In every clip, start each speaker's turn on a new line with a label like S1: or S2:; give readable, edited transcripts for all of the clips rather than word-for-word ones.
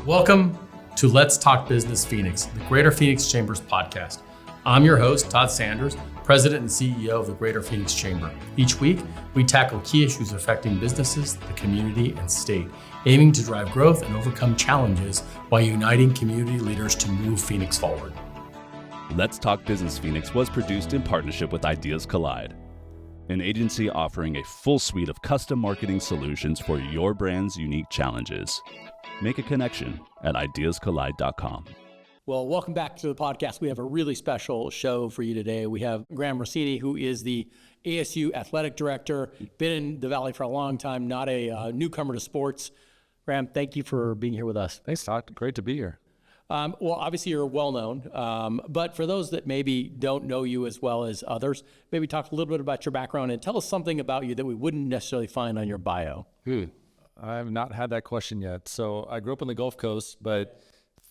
S1: Welcome to Let's Talk Business Phoenix, the Greater Phoenix Chambers podcast. I'm your host, Todd Sanders, President and CEO of the Greater Phoenix Chamber. Each week, we tackle key issues affecting businesses, the community, and state, aiming to drive growth and overcome challenges while uniting community leaders to move Phoenix forward.
S2: Let's Talk Business Phoenix was produced in partnership with Ideas Collide, an agency offering a full suite of custom marketing solutions for your brand's unique challenges. Make a connection at ideascollide.com.
S3: Well, welcome back to the podcast. We have a really special show for you today. We have Graham Rossini, who is the ASU Athletic Director, been in the Valley for a long time, not a newcomer to sports. Graham, thank you for being here with us.
S4: Thanks, Todd. Great to be here.
S3: Well, obviously you're well known, but for those that maybe don't know you as well as others, maybe talk a little bit about your background and tell us something about you that we wouldn't necessarily find on your bio.
S4: I have not had that question yet. So I grew up on the Gulf Coast, but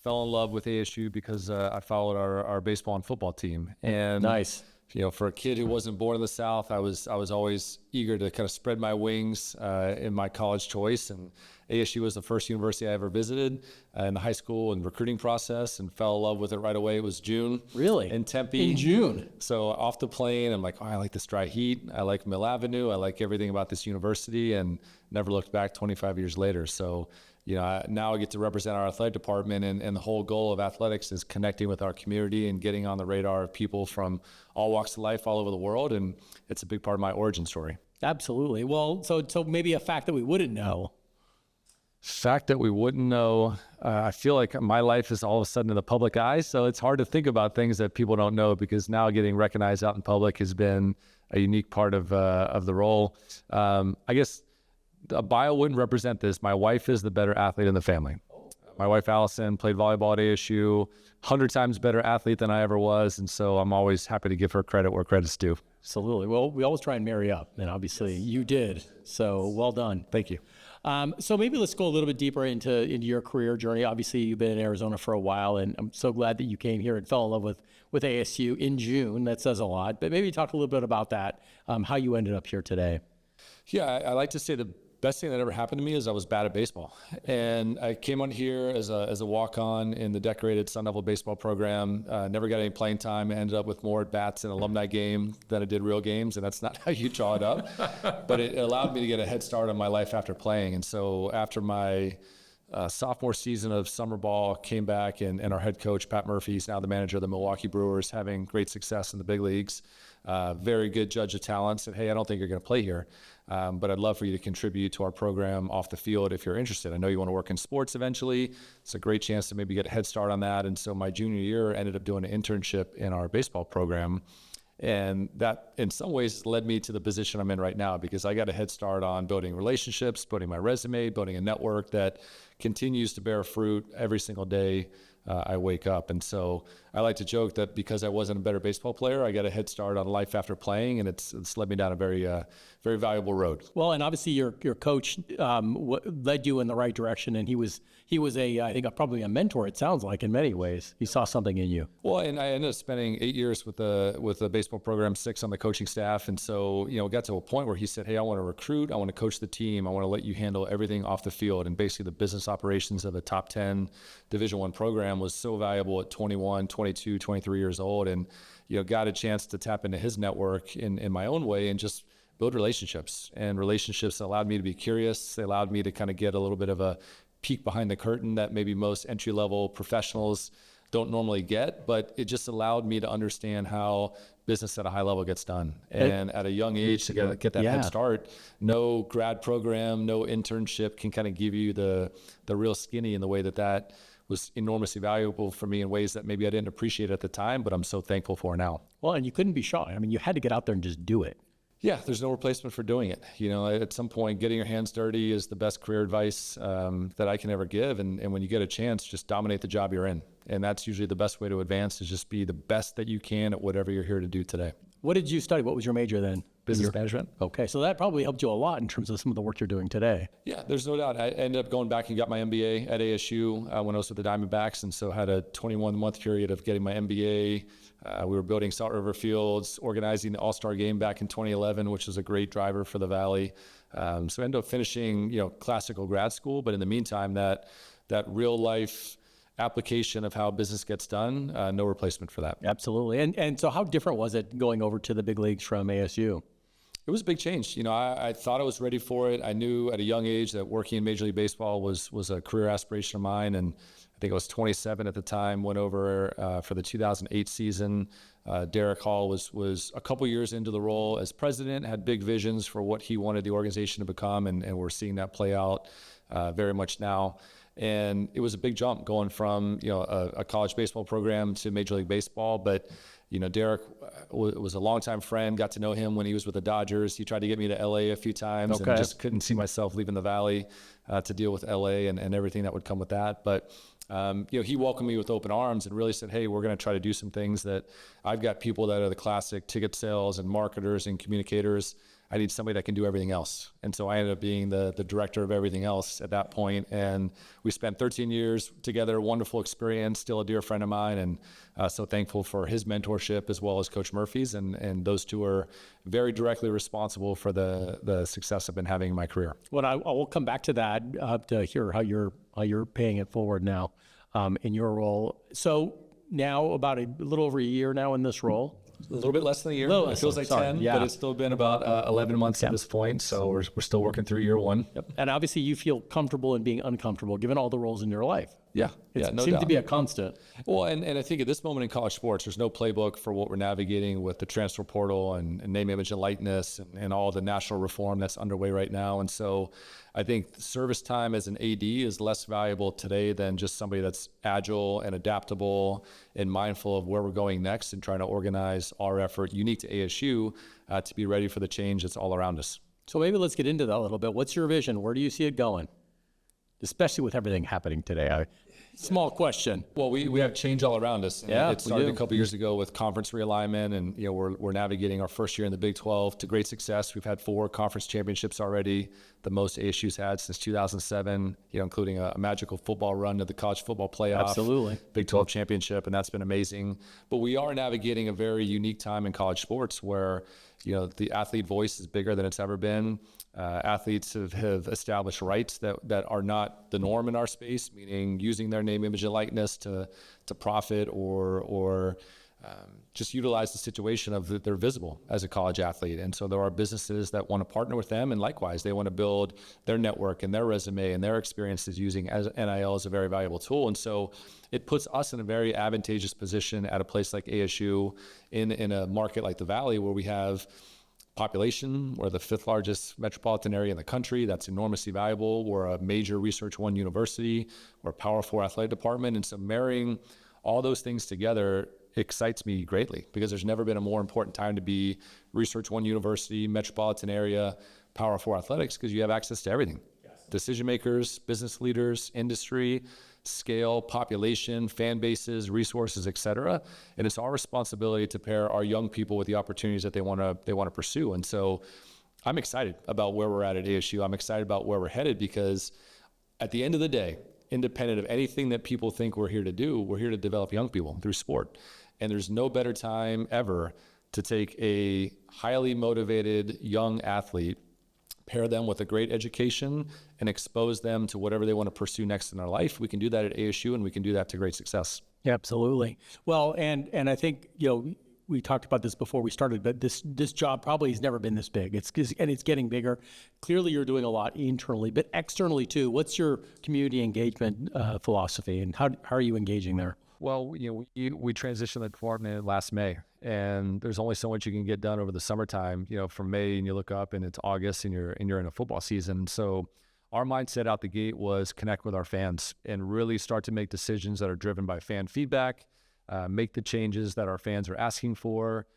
S4: fell in love with ASU because I followed our baseball and football team. And
S3: nice.
S4: You know, for a kid who wasn't born in the South, I was always eager to kind of spread my wings in my college choice. And ASU was the first university I ever visited in the high school and recruiting process, and fell in love with it right away. It was June.
S3: Really?
S4: In Tempe.
S3: In June.
S4: So off the plane, I'm like, oh, I like this dry heat. I like Mill Avenue. I like everything about this university, and never looked back 25 years later. So, you know, now I get to represent our athletic department, and the whole goal of athletics is connecting with our community and getting on the radar of people from all walks of life all over the world. And it's a big part of my origin story.
S3: Absolutely. Well, so maybe a fact that we wouldn't know.
S4: Fact that we wouldn't know. I feel like my life is all of a sudden in the public eye, so it's hard to think about things that people don't know, because now getting recognized out in public has been a unique part of the role. I guess a bio wouldn't represent this. My wife is the better athlete in the family. My wife, Allison, played volleyball at ASU, 100 times better athlete than I ever was. And so I'm always happy to give her credit where credit's due.
S3: Absolutely. Well, we always try and marry up, and obviously you did. So well done.
S4: Thank you.
S3: So maybe let's go a little bit deeper into your career journey. Obviously, you've been in Arizona for a while, and I'm so glad that you came here and fell in love with ASU in June. That says a lot. But maybe talk a little bit about that, how you ended up here today.
S4: Yeah, I like to say the best thing that ever happened to me is I was bad at baseball. And I came on here as a walk-on in the decorated Sun Devil baseball program. Never got any playing time. I ended up with more at-bats in an alumni game than I did real games, and that's not how you draw it up. But it allowed me to get a head start on my life after playing. And so after my sophomore season of summer ball, came back, and our head coach, Pat Murphy, is now the manager of the Milwaukee Brewers, having great success in the big leagues. Very good judge of talent, said, hey, I don't think you're going to play here, but I'd love for you to contribute to our program off the field if you're interested. I know you want to work in sports eventually. It's a great chance to maybe get a head start on that. And so my junior year, ended up doing an internship in our baseball program. And that in some ways led me to the position I'm in right now, because I got a head start on building relationships, building my resume, building a network that continues to bear fruit every single day I wake up. And so I like to joke that because I wasn't a better baseball player, I got a head start on life after playing, and it's led me down a very valuable road.
S3: Well, and obviously your coach led you in the right direction, and he was I think probably a mentor. It sounds like in many ways he saw something in you.
S4: Well, and I ended up spending 8 years with the baseball program, 6 on the coaching staff, and so it got to a point where he said, "Hey, I want to recruit, I want to coach the team, I want to let you handle everything off the field." And basically, the business operations of a top 10 Division I program was so valuable at 21, 22, 23 years old, and got a chance to tap into his network in my own way and just build relationships. And relationships allowed me to be curious. They allowed me to kind of get a little bit of a peek behind the curtain that maybe most entry-level professionals don't normally get, but it just allowed me to understand how business at a high level gets done. And at a young age, to get that head start, no grad program, no internship can kind of give you the real skinny in the way that was enormously valuable for me in ways that maybe I didn't appreciate at the time, but I'm so thankful for now.
S3: Well, and you couldn't be shy. I mean, you had to get out there and just do it.
S4: Yeah, there's no replacement for doing it. At some point, getting your hands dirty is the best career advice that I can ever give. And when you get a chance, just dominate the job you're in. And that's usually the best way to advance, is just be the best that you can at whatever you're here to do today.
S3: What did you study? What was your major then?
S4: business management.
S3: Okay, so that probably helped you a lot in terms of some of the work you're doing today.
S4: Yeah, there's no doubt. I ended up going back and got my MBA at ASU when I was with the Diamondbacks, and so had a 21-month period of getting my MBA. We were building Salt River Fields, organizing the All-Star Game back in 2011, which was a great driver for the Valley. So I ended up finishing, classical grad school, but in the meantime, that real life application of how business gets done, no replacement for that.
S3: Absolutely. And so how different was it going over to the big leagues from ASU?
S4: It was a big change. I thought I was ready for it. I knew at a young age that working in Major League Baseball was a career aspiration of mine. And I think I was 27 at the time, went over for the 2008 season. Derek Hall was a couple years into the role as president, had big visions for what he wanted the organization to become. And we're seeing that play out very much now. And it was a big jump going from, a college baseball program to Major League Baseball. But, Derek was a longtime friend, got to know him when he was with the Dodgers. He tried to get me to LA a few times and just couldn't see myself leaving the Valley to deal with LA and everything that would come with that. But, he welcomed me with open arms and really said, hey, we're going to try to do some things that I've got people that are the classic ticket sales and marketers and communicators. I need somebody that can do everything else. And so I ended up being the director of everything else at that point. And we spent 13 years together, wonderful experience, still a dear friend of mine. And so thankful for his mentorship as well as Coach Murphy's. And those two are very directly responsible for the success I've been having in my career.
S3: Well, I will come back to that to hear how you're paying it forward now in your role. So now about a little over a year now in this role.
S4: A little bit less than a year. It feels like 10, but it's still been about 11 months at this point. So we're still working through year one.
S3: Yep. And obviously you feel comfortable in being uncomfortable given all the roles in your life.
S4: Yeah.
S3: It
S4: no
S3: seems
S4: doubt.
S3: to be a constant.
S4: Well, and I think at this moment in college sports, there's no playbook for what we're navigating with the transfer portal and name, image, and likeness and all the national reform that's underway right now. And so I think service time as an AD is less valuable today than just somebody that's agile and adaptable and mindful of where we're going next and trying to organize our effort unique to ASU to be ready for the change that's all around us.
S3: So maybe let's get into that a little bit. What's your vision? Where do you see it going? Especially with everything happening today. Small question.
S4: Well, we have change all around us.
S3: Yeah,
S4: it started a couple years ago with conference realignment, and we're navigating our first year in the Big 12 to great success. We've had 4 conference championships already, the most ASU's had since 2007. Including a magical football run to the college football playoff.
S3: Absolutely.
S4: Big 12 championship, and that's been amazing. But we are navigating a very unique time in college sports where the athlete voice is bigger than it's ever been. Athletes have established rights that are not the norm in our space, meaning using their name, image, and likeness to profit or just utilize the situation of that they're visible as a college athlete. And so there are businesses that want to partner with them, and likewise, they want to build their network and their resume and their experiences using NIL as a very valuable tool. And so it puts us in a very advantageous position at a place like ASU in a market like the Valley where we have population. We're the 5th largest metropolitan area in the country. That's enormously valuable. We're a major Research One university. We're a Power 4 athletic department. And so marrying all those things together excites me greatly because there's never been a more important time to be Research One university, metropolitan area, Power 4 athletics, because you have access to everything. Yes. Decision makers, business leaders, industry, scale, population, fan bases, resources, et cetera. And it's our responsibility to pair our young people with the opportunities that they want to pursue. And so I'm excited about where we're at ASU. I'm excited about where we're headed because at the end of the day, independent of anything that people think we're here to do, we're here to develop young people through sport. And there's no better time ever to take a highly motivated young athlete, pair them with a great education, and expose them to whatever they want to pursue next in their life. We can do that at ASU, and we can do that to great success.
S3: Yeah, absolutely. Well, and I think, we talked about this before we started, but this job probably has never been this big. It's getting bigger. Clearly, you're doing a lot internally, but externally too. What's your community engagement philosophy, and how are you engaging there?
S4: Well, we transitioned the department last May, and there's only so much you can get done over the summertime. From May, and you look up, and it's August, and you're in a football season. So our mindset out the gate was connect with our fans and really start to make decisions that are driven by fan feedback, make the changes that our fans are asking for,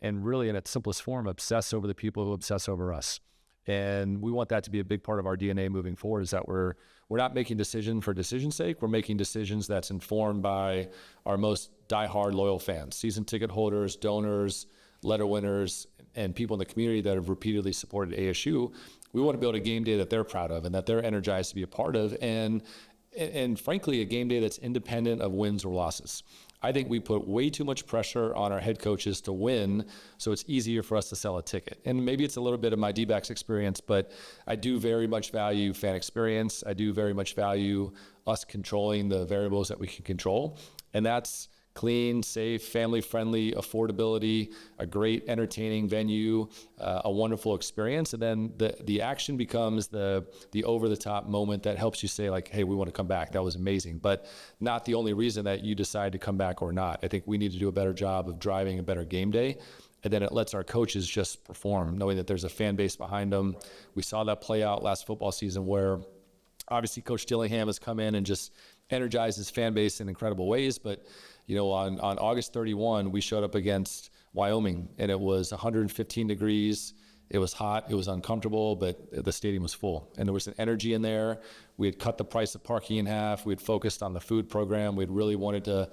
S4: and really, in its simplest form, obsess over the people who obsess over us. And we want that to be a big part of our DNA moving forward, is that we're not making decisions for decision's sake. We're making decisions that's informed by our most diehard loyal fans, season ticket holders, donors, letter winners, and people in the community that have repeatedly supported ASU, we want to build a game day that they're proud of and that they're energized to be a part of, and frankly, a game day that's independent of wins or losses. I think we put way too much pressure on our head coaches to win, so it's easier for us to sell a ticket. And maybe it's a little bit of my D-backs experience, but I do very much value fan experience. I do very much value us controlling the variables that we can control, and that's clean, safe, family-friendly, affordability, a great entertaining venue, a wonderful experience. And then the action becomes the over-the-top moment that helps you say, like, hey, we want to come back. That was amazing. But not the only reason that you decide to come back or not. I think we need to do a better job of driving a better game day. And then it lets our coaches just perform, knowing that there's a fan base behind them. We saw that play out last football season where obviously Coach Dillingham has come in and just energized his fan base in incredible ways. But on August 31, we showed up against Wyoming, and it was 115 degrees. It was hot. It was uncomfortable, but the stadium was full. And there was an energy in there. We had cut the price of parking in half. We had focused on the food program. We had really wanted to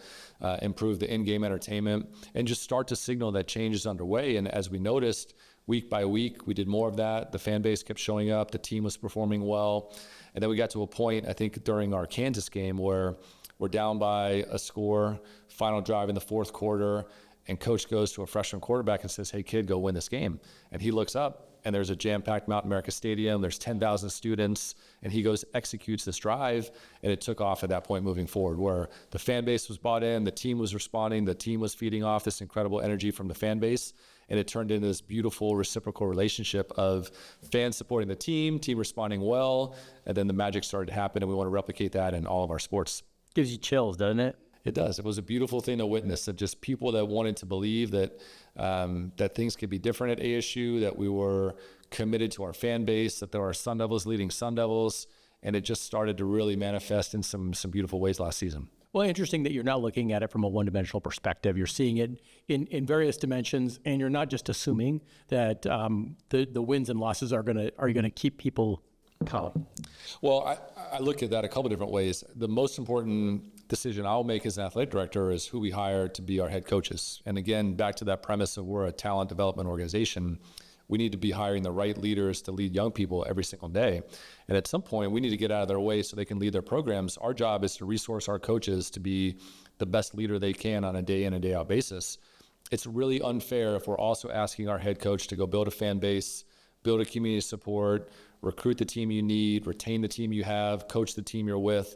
S4: improve the in-game entertainment and just start to signal that change is underway. And as we noticed, week by week, we did more of that. The fan base kept showing up. The team was performing well. And then we got to a point, I think, during our Kansas game where we're down by a score, final drive in the fourth quarter, and coach goes to a freshman quarterback and says, hey, kid, go win this game. And he looks up, and there's a jam-packed Mountain America Stadium. There's 10,000 students, and he goes, executes this drive, and it took off at that point moving forward, where the fan base was bought in, the team was responding, the team was feeding off this incredible energy from the fan base, and it turned into this beautiful reciprocal relationship of fans supporting the team responding well, and then the magic started to happen, and we want to replicate that in all of our sports.
S3: Gives you chills, doesn't it?
S4: It does. It was a beautiful thing to witness, of just people that wanted to believe that that things could be different at ASU, that we were committed to our fan base, that there are Sun Devils leading Sun Devils, and it just started to really manifest in some beautiful ways last season.
S3: Well, interesting that you're not looking at it from a one-dimensional perspective. You're seeing it in various dimensions, and you're not just assuming that the wins and losses are gonna keep people calm.
S4: Well, I look at that a couple different ways. The most important decision I'll make as an athletic director is who we hire to be our head coaches. And again, back to that premise of we're a talent development organization, we need to be hiring the right leaders to lead young people every single day. And at some point, we need to get out of their way so they can lead their programs. Our job is to resource our coaches to be the best leader they can on a day in and day out basis. It's really unfair if we're also asking our head coach to go build a fan base, build a community support, recruit the team you need, retain the team you have, coach the team you're with.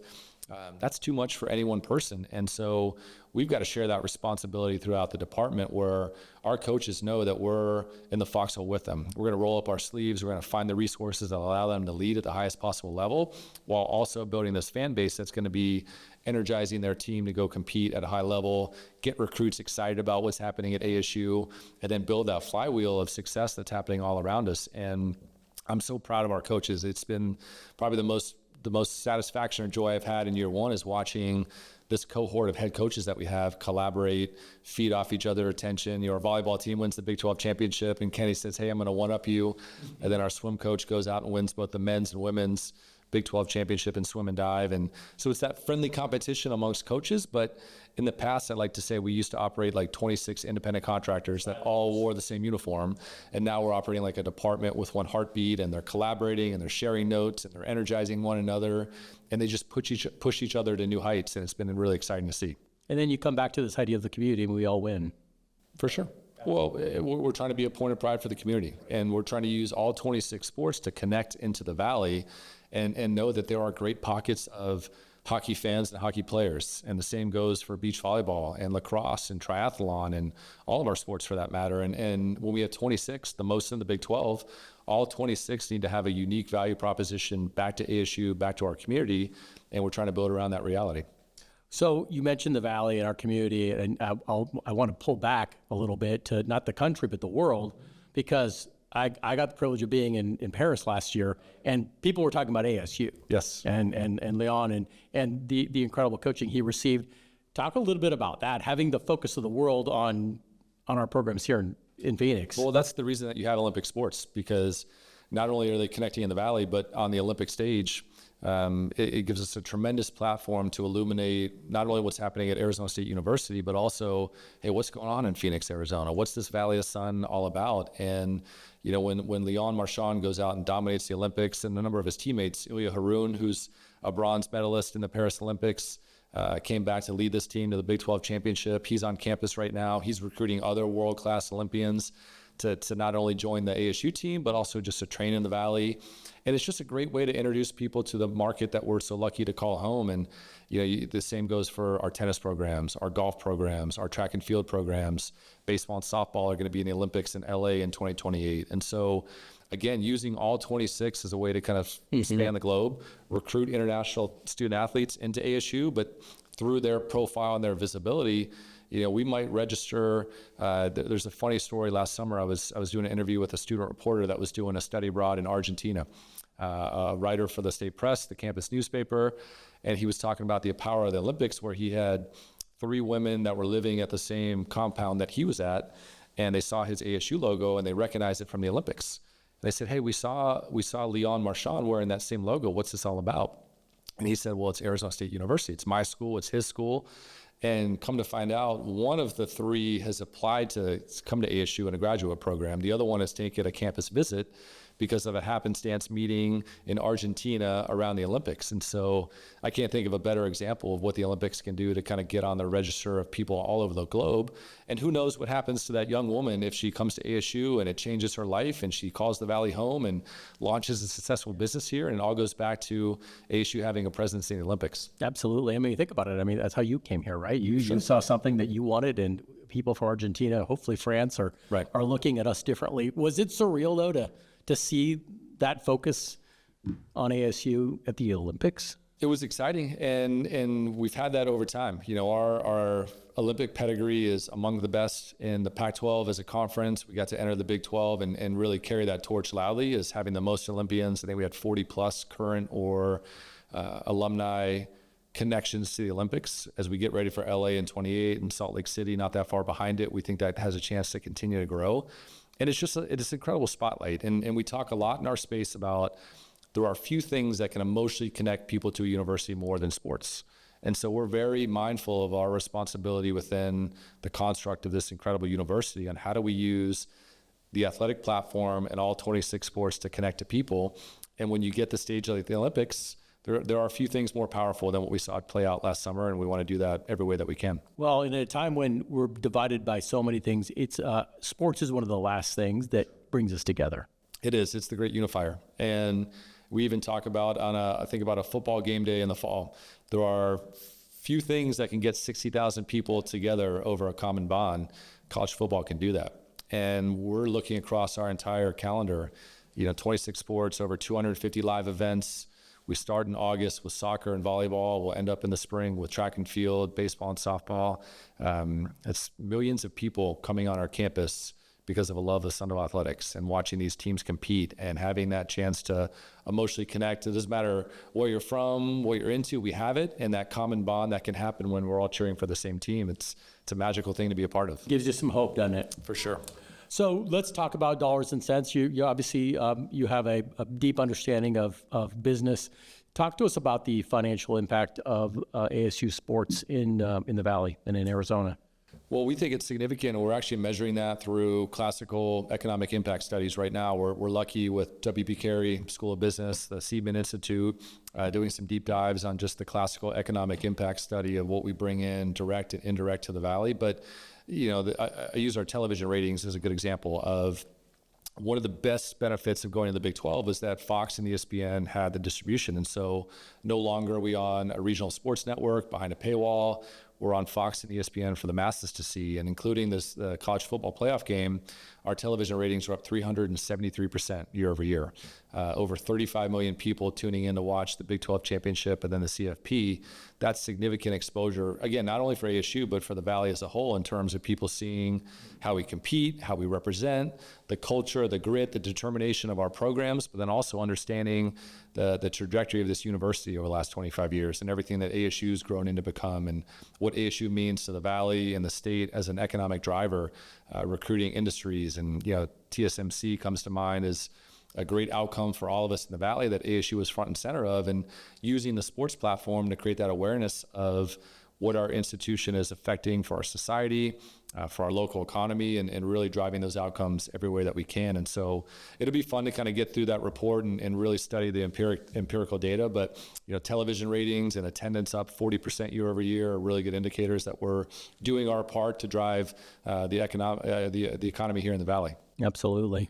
S4: That's too much for any one person. And so we've got to share that responsibility throughout the department, where our coaches know that we're in the foxhole with them. We're going to roll up our sleeves. We're going to find the resources that allow them to lead at the highest possible level, while also building this fan base that's going to be energizing their team to go compete at a high level, get recruits excited about what's happening at ASU, and then build that flywheel of success that's happening all around us. And I'm so proud of our coaches. It's been probably the most satisfaction or joy I've had in year one is watching this cohort of head coaches that we have collaborate, feed off each other attention. Our volleyball team wins the Big 12 championship, and Kenny says, hey, I'm going to one-up you. And then our swim coach goes out and wins both the men's and women's Big 12 championship in swim and dive. And so it's that friendly competition amongst coaches. But in the past, I'd like to say we used to operate like 26 independent contractors that all wore the same uniform. And now we're operating like a department with one heartbeat, and they're collaborating and they're sharing notes and they're energizing one another. And they just push each other to new heights. And it's been really exciting to see.
S3: And then you come back to this idea of the community, and we all win.
S4: For sure. Well, we're trying to be a point of pride for the community, and we're trying to use all 26 sports to connect into the Valley and know that there are great pockets of hockey fans and hockey players. And the same goes for beach volleyball and lacrosse and triathlon and all of our sports for that matter. And when we have 26, the most in the Big 12, all 26 need to have a unique value proposition back to ASU, back to our community, and we're trying to build around that reality.
S3: So you mentioned the Valley and our community, and I want to pull back a little bit to not the country, but the world, because I got the privilege of being in Paris last year, and people were talking about ASU.
S4: Yes.
S3: And Leon and the incredible coaching he received. Talk a little bit about that, having the focus of the world on our programs here in Phoenix.
S4: Well, that's the reason that you have Olympic sports, because not only are they connecting in the Valley, but on the Olympic stage, it gives us a tremendous platform to illuminate not only what's happening at Arizona State University, but also, hey, what's going on in Phoenix, Arizona? What's this Valley of Sun all about? And when Leon Marchand goes out and dominates the Olympics, and a number of his teammates, Ilya Haroun, who's a bronze medalist in the Paris Olympics, came back to lead this team to the Big 12 championship. He's on campus right now. He's recruiting other world-class Olympians to not only join the ASU team, but also just to train in the Valley. And it's just a great way to introduce people to the market that we're so lucky to call home. And the same goes for our tennis programs, our golf programs, our track and field programs. Baseball and softball are going to be in the Olympics in LA in 2028. And so, again, using all 26 as a way to kind of span the globe, recruit international student athletes into ASU, but through their profile and their visibility, we might register. There's a funny story. Last summer, I was doing an interview with a student reporter that was doing a study abroad in Argentina, a writer for the state press, the campus newspaper, and he was talking about the power of the Olympics, where he had 3 women that were living at the same compound that he was at, and they saw his ASU logo and they recognized it from the Olympics. They said, hey, we saw Leon Marchand wearing that same logo. What's this all about? And he said, well, it's Arizona State University. It's my school. It's his school. And come to find out, one of the 3 has applied to come to ASU in a graduate program. The other one has taken a campus visit because of a happenstance meeting in Argentina around the Olympics. And so I can't think of a better example of what the Olympics can do to kind of get on the register of people all over the globe. And who knows what happens to that young woman if she comes to ASU and it changes her life and she calls the Valley home and launches a successful business here, and it all goes back to ASU having a presence in the Olympics.
S3: Absolutely. I mean, think about it. I mean, that's how you came here, right? You saw something that you wanted, and people from Argentina, hopefully France, are looking at us differently. Was it surreal, though, to see that focus on ASU at the Olympics?
S4: It was exciting, and we've had that over time. Our Olympic pedigree is among the best in the Pac-12 as a conference. We got to enter the Big 12 and really carry that torch loudly as having the most Olympians. I think we had 40 plus current or alumni connections to the Olympics. As we get ready for LA in 28 and Salt Lake City, not that far behind it, we think that has a chance to continue to grow. And it's just it's an incredible spotlight. And we talk a lot in our space about there are few things that can emotionally connect people to a university more than sports. And so we're very mindful of our responsibility within the construct of this incredible university on how do we use the athletic platform and all 26 sports to connect to people. And when you get the stage like the Olympics, there are a few things more powerful than what we saw play out last summer, and we want to do that every way that we can.
S3: Well, in a time when we're divided by so many things, it's sports is one of the last things that brings us together.
S4: It is. It's the great unifier. And we even talk about I think about a football game day in the fall. There are few things that can get 60,000 people together over a common bond. College football can do that. And we're looking across our entire calendar, 26 sports, over 250 live events. We start in August with soccer and volleyball. We'll end up in the spring with track and field, baseball and softball. It's millions of people coming on our campus because of a love of Sun Devil athletics and watching these teams compete and having that chance to emotionally connect. It doesn't matter where you're from, what you're into, we have it. And that common bond that can happen when we're all cheering for the same team. It's a magical thing to be a part of.
S3: Gives you some hope, doesn't it?
S4: For sure.
S3: So let's talk about dollars and cents. You obviously you have a deep understanding of business. Talk to us about the financial impact of ASU sports in the Valley and in Arizona.
S4: Well, we think it's significant, and we're actually measuring that through classical economic impact studies right now. We're lucky with W.P. Carey School of Business, the Seidman Institute, doing some deep dives on just the classical economic impact study of what we bring in direct and indirect to the Valley. But I use our television ratings as a good example of one of the best benefits of going to the Big 12 is that Fox and ESPN had the distribution. And so no longer are we on a regional sports network behind a paywall. We're on Fox and ESPN for the masses to see. And including this college football playoff game, our television ratings are up 373% year over year. Over 35 million people tuning in to watch the Big 12 championship and then the CFP. That's significant exposure, again, not only for ASU, but for the Valley as a whole in terms of people seeing how we compete, how we represent, the culture, the grit, the determination of our programs, but then also understanding the trajectory of this university over the last 25 years and everything that ASU's grown into become and what ASU means to the Valley and the state as an economic driver, recruiting industries. And TSMC comes to mind as a great outcome for all of us in the Valley that ASU was front and center of, and using the sports platform to create that awareness of what our institution is affecting for our society, for our local economy, and really driving those outcomes every way that we can. And so it'll be fun to kind of get through that report and really study the empirical data. But television ratings and attendance up 40% year over year are really good indicators that we're doing our part to drive the economy here in the Valley.
S3: Absolutely.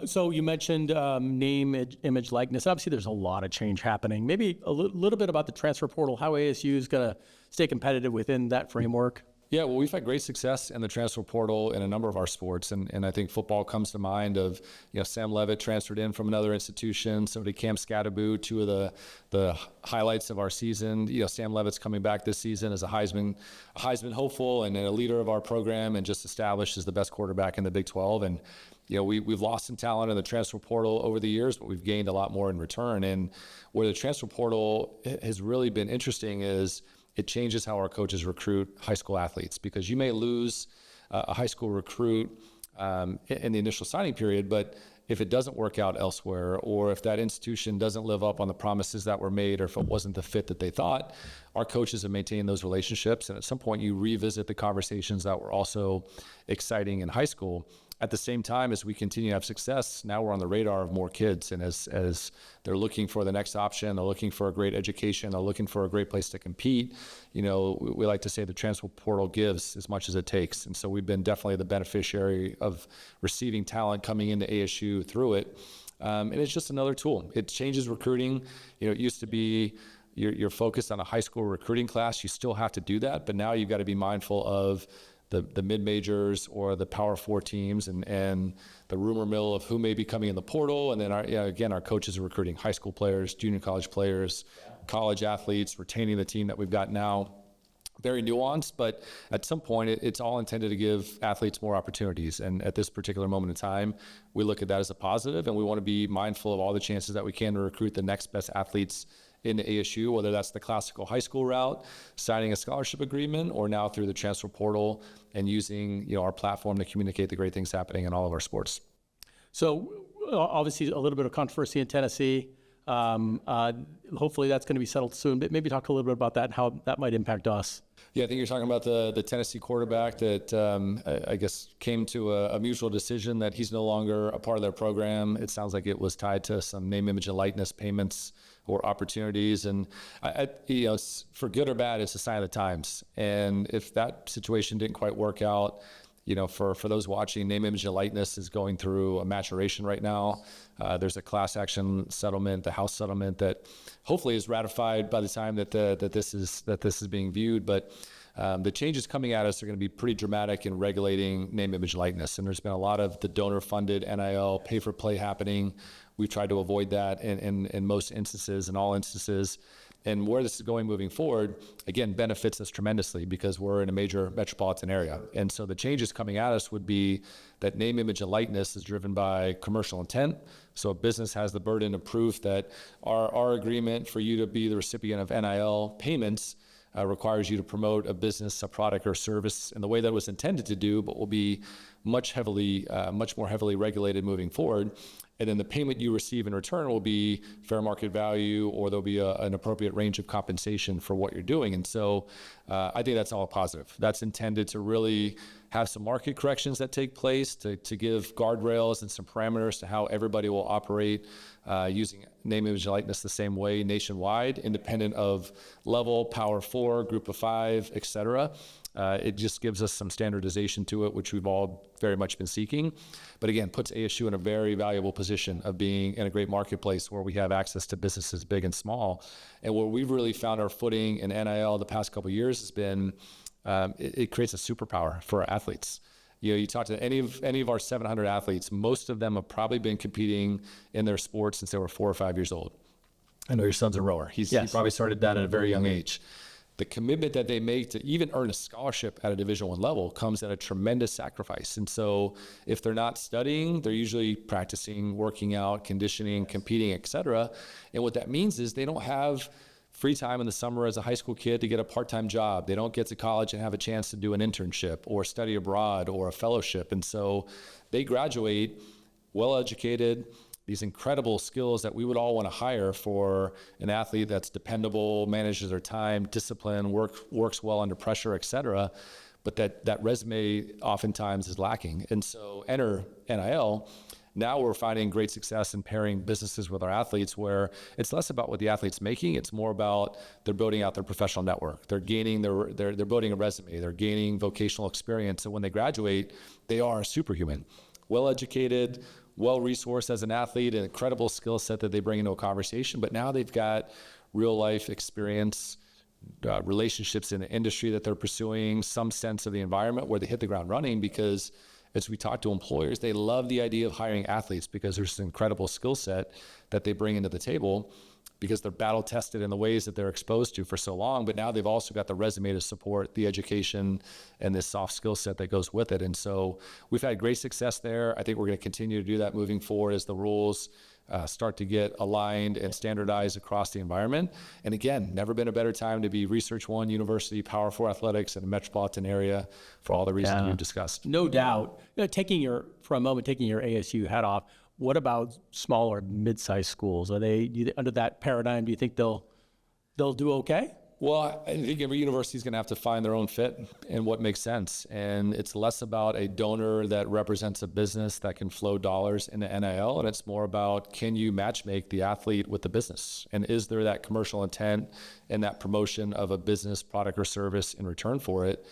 S3: So you mentioned name, image, likeness. Obviously, there's a lot of change happening. Maybe a little bit about the transfer portal, how ASU is going to stay competitive within that framework.
S4: Yeah, well, we've had great success in the transfer portal in a number of our sports, and I think football comes to mind of, Sam Levitt transferred in from another institution, so did Cam Scatteraboo, two of the highlights of our season. Sam Levitt's coming back this season as a Heisman hopeful and a leader of our program, and just established as the best quarterback in the Big 12. And we've lost some talent in the transfer portal over the years, but we've gained a lot more in return. And where the transfer portal has really been interesting is it changes how our coaches recruit high school athletes, because you may lose a high school recruit in the initial signing period, but if it doesn't work out elsewhere, or if that institution doesn't live up on the promises that were made, or if it wasn't the fit that they thought, our coaches have maintained those relationships. And at some point you revisit the conversations that were also exciting in high school. At the same time, as we continue to have success, now we're on the radar of more kids. And as they're looking for the next option, they're looking for a great education, they're looking for a great place to compete, we like to say the transfer portal gives as much as it takes. And so we've been definitely the beneficiary of receiving talent coming into ASU through it. And it's just another tool. It changes recruiting. It used to be you're focused on a high school recruiting class. You still have to do that, but now you've got to be mindful of the mid-majors or the Power 4 teams and the rumor mill of who may be coming in the portal. And then our coaches are recruiting high school players, junior college players, college athletes, retaining the team that we've got now. Very nuanced, but at some point it's all intended to give athletes more opportunities. And at this particular moment in time, we look at that as a positive, and we want to be mindful of all the chances that we can to recruit the next best athletes into ASU, whether that's the classical high school route, signing a scholarship agreement, or now through the transfer portal and using our platform to communicate the great things happening in all of our sports.
S3: So obviously a little bit of controversy in Tennessee. Hopefully that's going to be settled soon, but maybe talk a little bit about that and how that might impact us.
S4: Yeah, I think you're talking about the Tennessee quarterback that I guess came to a mutual decision that he's no longer a part of their program. It sounds like it was tied to some name, image, and likeness payments or opportunities. And for good or bad, it's a sign of the times. And if that situation didn't quite work out, for those watching, name, image, and likeness is going through a maturation right now. There's a class action settlement, the House settlement, that hopefully is ratified by the time that this is being viewed. But the changes coming at us are going to be pretty dramatic in regulating name, image, likeness. And there's been a lot of the donor-funded NIL pay-for-play happening. We've tried to avoid that in most instances, in all instances. And where this is going moving forward, again, benefits us tremendously because we're in a major metropolitan area. And so the changes coming at us would be that name, image, and likeness is driven by commercial intent. So a business has the burden of proof that our agreement for you to be the recipient of NIL payments requires you to promote a business, a product, or service in the way that it was intended to do, but will be much more heavily regulated moving forward. And then the payment you receive in return will be fair market value, or there'll be an appropriate range of compensation for what you're doing. And so I think that's all positive. That's intended to really have some market corrections that take place, to give guardrails and some parameters to how everybody will operate using name, image, and likeness the same way nationwide, independent of level, Power 4, Group of 5, et cetera. It just gives us some standardization to it, which we've all very much been seeking. But again, puts ASU in a very valuable position of being in a great marketplace where we have access to businesses big and small. And where we've really found our footing in NIL the past couple of years has been, it creates a superpower for our athletes. You talk to any of our 700 athletes, most of them have probably been competing in their sports since they were 4 or 5 years old. I know your son's a rower. He probably started that at a very young age. The commitment that they make to even earn a scholarship at a Division I level comes at a tremendous sacrifice. And so if they're not studying, they're usually practicing, working out, conditioning, competing, et cetera. And what that means is they don't have free time in the summer as a high school kid to get a part-time job. They don't get to college and have a chance to do an internship or study abroad or a fellowship. And so they graduate well-educated, these incredible skills that we would all want to hire for an athlete that's dependable, manages their time, discipline, works well under pressure, et cetera. But that resume oftentimes is lacking. And so enter NIL. Now we're finding great success in pairing businesses with our athletes, where it's less about what the athlete's making. It's more about they're building out their professional network. They're gaining they're building a resume. They're gaining vocational experience. So when they graduate, they are a superhuman, well-educated, well-resourced as an athlete, an incredible skill set that they bring into a conversation. But now they've got real life experience, relationships in the industry that they're pursuing, some sense of the environment where they hit the ground running, because as we talk to employers, they love the idea of hiring athletes because there's an incredible skill set that they bring into the table, because they're battle tested in the ways that they're exposed to for so long. But now they've also got the resume to support the education and this soft skill set that goes with it. And so we've had great success there. I think we're going to continue to do that moving forward as the rules start to get aligned and standardized across the environment. And again, never been a better time to be Research One University, Power 4 athletics in a metropolitan area for all the reasons we've discussed.
S3: No doubt. Taking your ASU hat off, what about smaller, mid-sized schools? Are they under that paradigm? Do you think they'll do okay?
S4: Well, I think every university is going to have to find their own fit and what makes sense. And it's less about a donor that represents a business that can flow dollars into NIL, and it's more about, can you matchmake the athlete with the business? And is there that commercial intent and that promotion of a business product or service in return for it?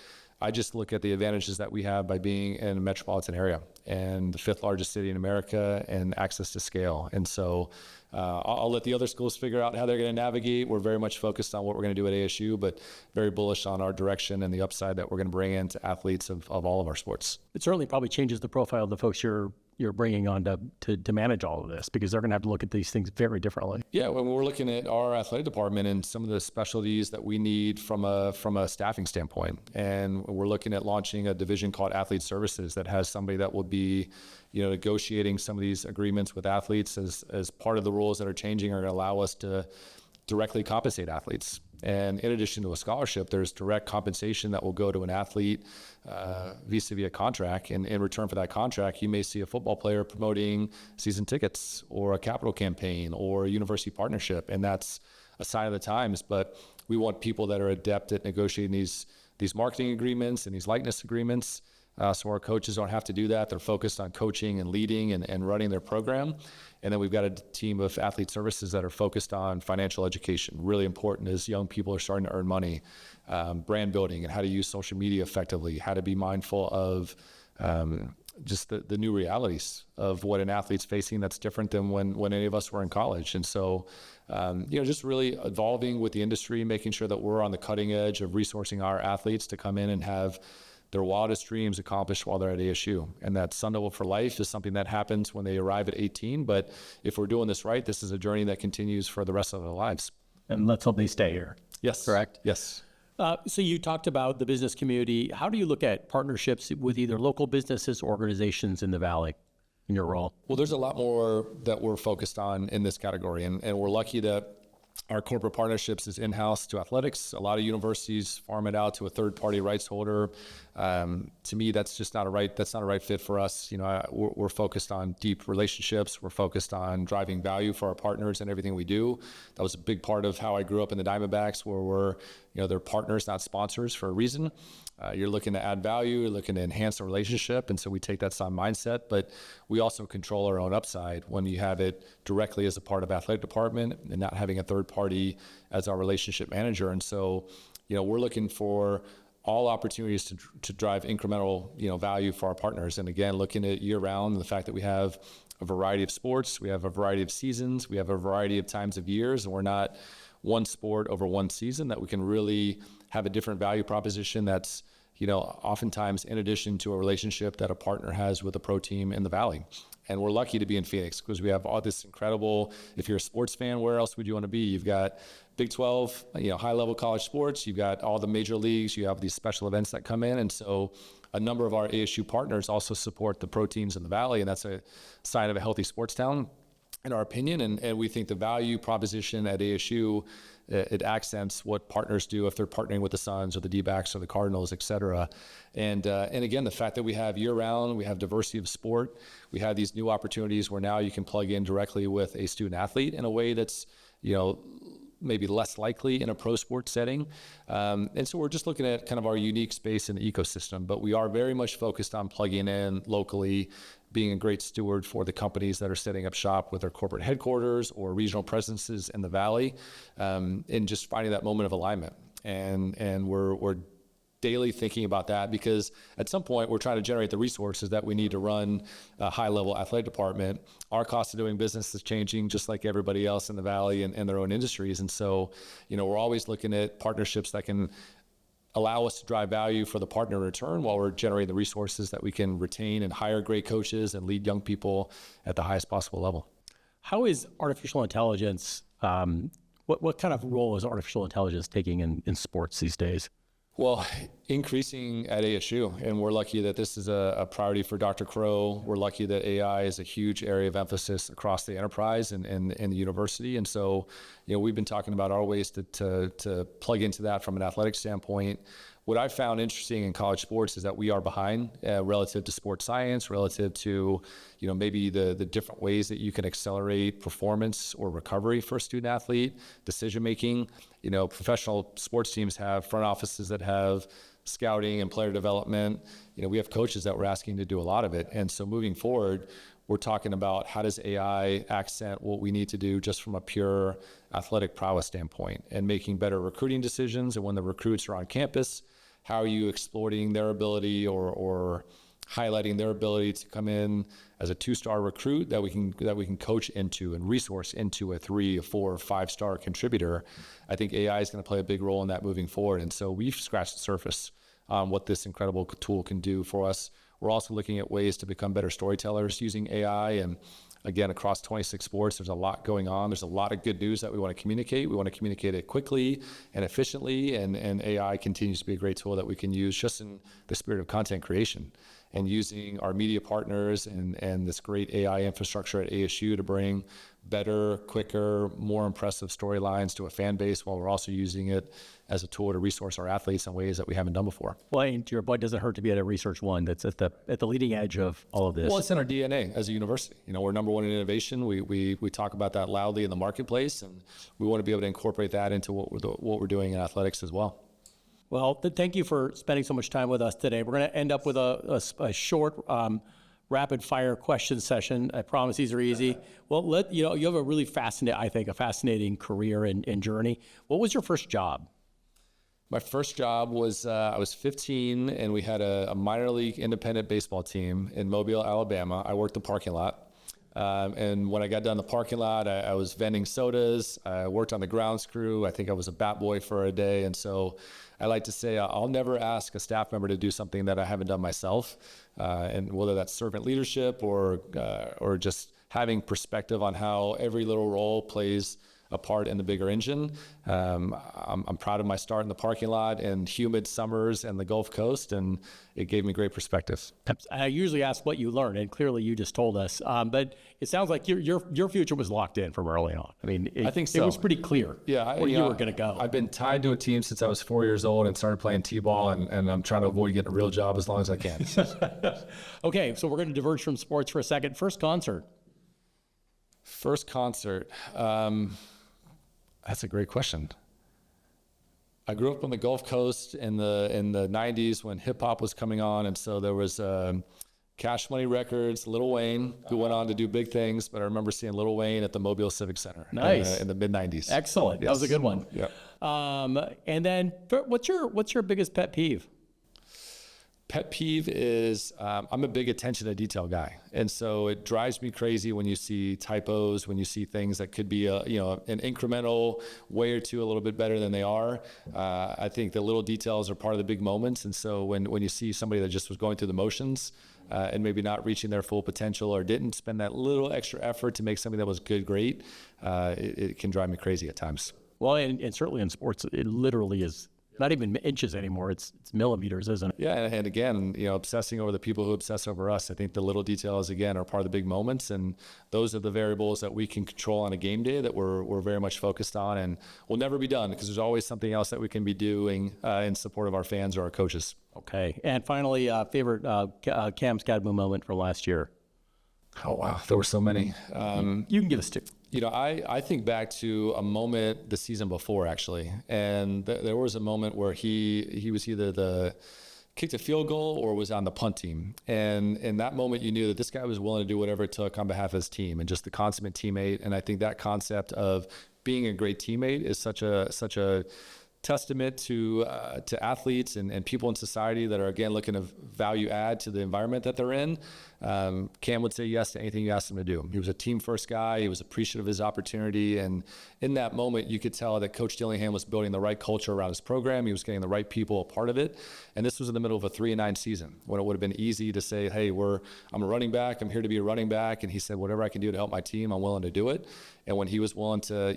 S4: I just look at the advantages that we have by being in a metropolitan area and the 5th largest city in America and access to scale. And so I'll let the other schools figure out how they're going to navigate. We're very much focused on what we're going to do at ASU, but very bullish on our direction and the upside that we're going to bring into athletes of all of our sports.
S3: It certainly probably changes the profile of the folks you're bringing on to manage all of this, because they're going to have to look at these things very differently.
S4: Yeah, when we're looking at our athletic department and some of the specialties that we need from a staffing standpoint, and we're looking at launching a division called Athlete Services that has somebody that will be, negotiating some of these agreements with athletes as part of the rules that are changing are going to allow us to directly compensate athletes. And in addition to a scholarship, there's direct compensation that will go to an athlete vis-a-vis a contract. And in return for that contract, you may see a football player promoting season tickets or a capital campaign or a university partnership. And that's a sign of the times. But we want people that are adept at negotiating these marketing agreements and these likeness agreements. So our coaches don't have to do that. They're focused on coaching and leading and running their program. And then we've got a team of athlete services that are focused on financial education, really important as young people are starting to earn money, brand building and how to use social media effectively, how to be mindful of just the new realities of what an athlete's facing that's different than when any of us were in college. And so, just really evolving with the industry, making sure that we're on the cutting edge of resourcing our athletes to come in and have their wildest dreams accomplished while they're at ASU. And that Sun Devil for life is something that happens when they arrive at 18. But if we're doing this right, this is a journey that continues for the rest of their lives.
S3: And let's hope they stay here.
S4: Yes.
S3: Correct?
S4: Yes.
S3: So you talked about the business community. How do you look at partnerships with either local businesses or organizations in the Valley in your role?
S4: Well, there's a lot more that we're focused on in this category. And we're lucky that our corporate partnerships is in-house to athletics. A lot of universities farm it out to a third-party rights holder. To me, that's just not a right fit for us. We're focused on deep relationships. We're focused on driving value for our partners and everything we do. That was a big part of how I grew up in the Diamondbacks, where they're partners, not sponsors, for a reason. You're looking to add value, you're looking to enhance the relationship, and so we take that same mindset, but we also control our own upside when you have it directly as a part of athletic department and not having a third party as our relationship manager. And so, we're looking for all opportunities to drive incremental, value for our partners. And again, looking at year round, the fact that we have a variety of sports, we have a variety of seasons, we have a variety of times of years, and we're not one sport over one season, that we can really have a different value proposition that's, oftentimes in addition to a relationship that a partner has with a pro team in the Valley. And we're lucky to be in Phoenix because we have all this incredible, if you're a sports fan, where else would you want to be? You've got Big 12, high-level college sports. You've got all the major leagues. You have these special events that come in. And so a number of our ASU partners also support the pro teams in the Valley, and that's a sign of a healthy sports town. in our opinion, and we think the value proposition at ASU, it accents what partners do if they're partnering with the Suns or the D-backs or the Cardinals, et cetera. And again, the fact that we have year-round, we have diversity of sport, we have these new opportunities where now you can plug in directly with a student athlete in a way that's, maybe less likely in a pro sports setting. And so we're just looking at kind of our unique space in the ecosystem, but we are very much focused on plugging in locally, being a great steward for the companies that are setting up shop with their corporate headquarters or regional presences in the Valley, and just finding that moment of alignment. And we're daily thinking about that, because at some point we're trying to generate the resources that we need to run a high-level athletic department. Our cost of doing business is changing just like everybody else in the Valley and their own industries. And so, we're always looking at partnerships that can allow us to drive value for the partner in return while we're generating the resources that we can retain and hire great coaches and lead young people at the highest possible level.
S3: How is artificial intelligence, what kind of role is artificial intelligence taking in sports these days?
S4: Well, increasing at ASU, and we're lucky that this is a priority for Dr. Crow. We're lucky that AI is a huge area of emphasis across the enterprise and the university. And so, we've been talking about our ways to plug into that from an athletic standpoint. What I've found interesting in college sports is that we are behind relative to sports science, relative to, maybe the different ways that you can accelerate performance or recovery for a student athlete, decision-making. Professional sports teams have front offices that have scouting and player development. We have coaches that we're asking to do a lot of it. And so moving forward, we're talking about how does AI accent what we need to do just from a pure athletic prowess standpoint, and making better recruiting decisions. And when the recruits are on campus, how are you exploiting their ability or highlighting their ability to come in as a 2-star recruit that we can coach into and resource into a 3, a 4, or 5-star contributor. I think AI is going to play a big role in that moving forward. And so we've scratched the surface on what this incredible tool can do for us. We're also looking at ways to become better storytellers using AI. And again, across 26 sports, there's a lot going on. There's a lot of good news that we want to communicate. We want to communicate it quickly and efficiently. And AI continues to be a great tool that we can use just in the spirit of content creation, and using our media partners and this great AI infrastructure at ASU to bring better, quicker, more impressive storylines to a fan base, while we're also using it as a tool to resource our athletes in ways that we haven't done before.
S3: Well, and to your point, it doesn't hurt to be at a research one that's at the leading edge of all of this.
S4: Well, it's in our DNA as a university. We're number one in innovation. We talk about that loudly in the marketplace, and we want to be able to incorporate that into what we're doing in athletics as well.
S3: Well, thank you for spending so much time with us today. We're going to end up with a short rapid fire question session. I promise these are easy. Well, you have a really fascinating career and journey. What was your first job?
S4: My first job was, I was 15, and we had a minor league independent baseball team in Mobile, Alabama. I worked the parking lot. And when I got done the parking lot, I was vending sodas. I worked on the grounds crew. I think I was a bat boy for a day. And so I like to say I'll never ask a staff member to do something that I haven't done myself. And whether that's servant leadership or just having perspective on how every little role plays a part in the bigger engine. I'm proud of my start in the parking lot in humid summers and the Gulf Coast, and it gave me great perspective.
S3: I usually ask what you learned, and clearly you just told us. But it sounds like your future was locked in from early on. I mean, I think so. It was pretty clear where you were going to go.
S4: I've been tied to a team since I was 4 years old and started playing t-ball, and I'm trying to avoid getting a real job as long as I can.
S3: Okay, so we're going to diverge from sports for a second. First concert.
S4: That's a great question. I grew up on the Gulf Coast in the 90s when hip hop was coming on, and so there was Cash Money Records, Lil Wayne, who went on to do big things, but I remember seeing Lil Wayne at the Mobile Civic Center in the mid 90s.
S3: Excellent. Yes. That was a good one.
S4: Yeah.
S3: And then what's your biggest pet peeve?
S4: Pet peeve is I'm a big attention to detail guy, and so it drives me crazy when you see typos, when you see things that could be an incremental way or two a little bit better than they are. I think the little details are part of the big moments, and so when you see somebody that just was going through the motions and maybe not reaching their full potential or didn't spend that little extra effort to make something that was good great, it can drive me crazy at times.
S3: Well, and certainly in sports, it literally is Not even inches anymore. It's millimeters, isn't it?
S4: Yeah, and again, obsessing over the people who obsess over us. I think the little details, again, are part of the big moments, and those are the variables that we can control on a game day that we're very much focused on, and we'll never be done because there's always something else that we can be doing in support of our fans or our coaches.
S3: Okay. And finally, favorite Cam Scadaboo moment for last year?
S4: Oh, wow. There were so many.
S3: You can give us two.
S4: I think back to a moment the season before, actually. And there was a moment where he was either kicked a field goal or was on the punt team. And in that moment, you knew that this guy was willing to do whatever it took on behalf of his team and just the consummate teammate. And I think that concept of being a great teammate is such a testament to athletes and people in society that are, again, looking to value add to the environment that they're in. Cam would say yes to anything you asked him to do. He was a team first guy. He was appreciative of his opportunity. And in that moment, you could tell that Coach Dillingham was building the right culture around his program. He was getting the right people a part of it. And this was in the middle of a 3-9 season when it would have been easy to say, hey, I'm a running back. I'm here to be a running back. And he said, whatever I can do to help my team, I'm willing to do it. And when he was willing to,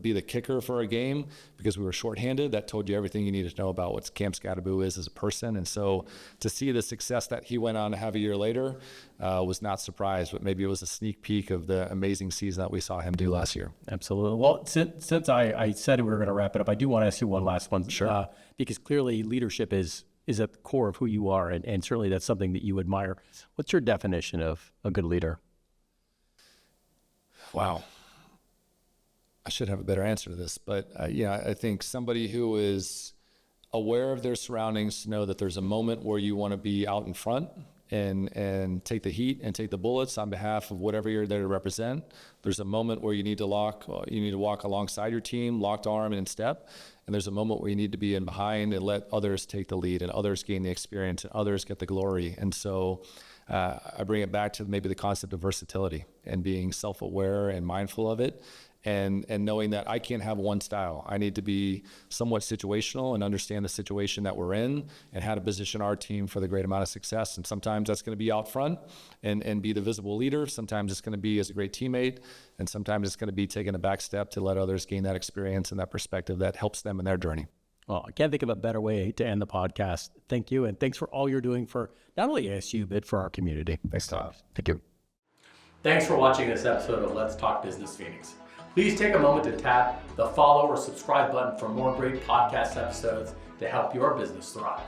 S4: be the kicker for a game because we were shorthanded, that told you everything you needed to know about what Cam Scadaboo is as a person. And so to see the success that he went on to have a year later, was not surprised, but maybe it was a sneak peek of the amazing season that we saw him do last year.
S3: Absolutely. Well, since I said we were going to wrap it up, I do want to ask you one last one.
S4: Sure.
S3: Because clearly leadership is at the core of who you are, and certainly that's something that you admire. What's your definition of a good leader?
S4: Wow. I should have a better answer to this, but I think somebody who is aware of their surroundings to know that there's a moment where you want to be out in front and take the heat and take the bullets on behalf of whatever you're there to represent. There's a moment where you need to walk alongside your team, locked arm and in step. And there's a moment where you need to be in behind and let others take the lead and others gain the experience and others get the glory. And so I bring it back to maybe the concept of versatility and being self-aware and mindful of it. And knowing that I can't have one style. I need to be somewhat situational and understand the situation that we're in and how to position our team for the great amount of success. And sometimes that's going to be out front and be the visible leader. Sometimes it's going to be as a great teammate. And sometimes it's going to be taking a back step to let others gain that experience and that perspective that helps them in their journey.
S3: Well, I can't think of a better way to end the podcast. Thank you. And thanks for all you're doing for not only ASU, but for our community.
S4: Thanks, Todd.
S3: Thank you.
S1: Thanks for watching this episode of Let's Talk Business Phoenix. Please take a moment to tap the follow or subscribe button for more great podcast episodes to help your business thrive.